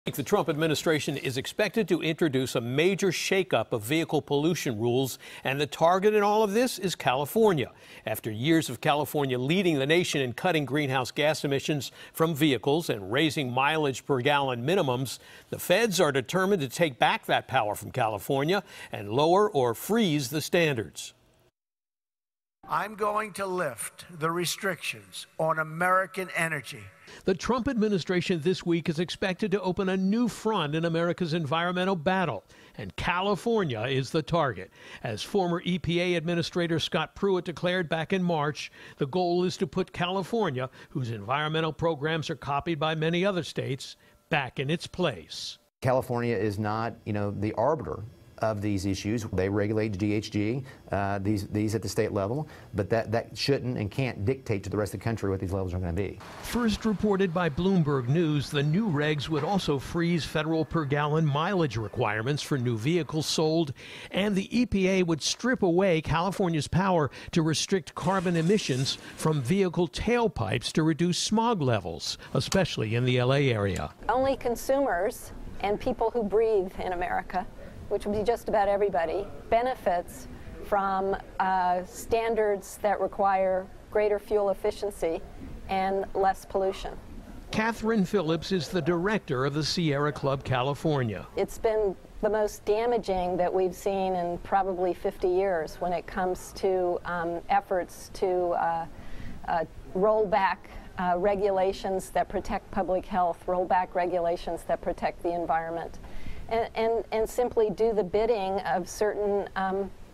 The Trump administration is expected to introduce a major shakeup of vehicle pollution rules, and the target in all of this is California. After years of California leading the nation in cutting greenhouse gas emissions from vehicles and raising mileage per gallon minimums, the feds are determined to take back that power from California and lower or freeze the standards. I'm going to lift the restrictions on American energy. The Trump administration this week is expected to open a new front in America's environmental battle, and California is the target. As former EPA Administrator Scott Pruitt declared back in March, the goal is to put California, whose environmental programs are copied by many other states, back in its place. California is not, the arbiter of these issues. They regulate GHG, these at the state level, but that shouldn't and can't dictate to the rest of the country what these levels are going to be. First reported by Bloomberg News, the new regs would also freeze federal per gallon mileage requirements for new vehicles sold, and the EPA would strip away California's power to restrict carbon emissions from vehicle tailpipes to reduce smog levels, especially in the LA area. Only consumers and people who breathe in America, which would be just about everybody, benefits from standards that require greater fuel efficiency and less pollution. Catherine Phillips is the director of the Sierra Club California. It's been the most damaging that we've seen in probably 50 years when it comes to efforts to roll back regulations that protect public health, roll back regulations that protect the environment. And simply do the bidding of certain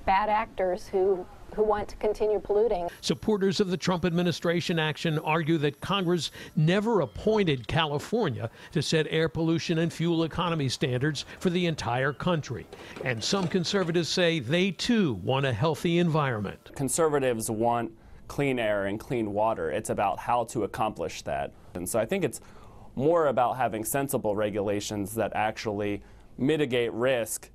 bad actors who want to continue polluting. Supporters of the Trump administration action argue that Congress never appointed California to set air pollution and fuel economy standards for the entire country. And some conservatives say they too want a healthy environment. Conservatives want clean air and clean water. It's about how to accomplish that. And so I think it's more about having sensible regulations that actually mitigate risk.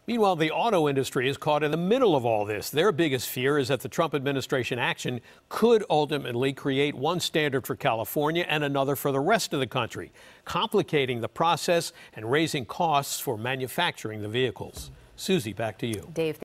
Meanwhile, the auto industry is caught in the middle of all this. Their biggest fear is that the Trump administration action could ultimately create one standard for California and another for the rest of the country, complicating the process and raising costs for manufacturing the vehicles. Susie, back to you. Dave.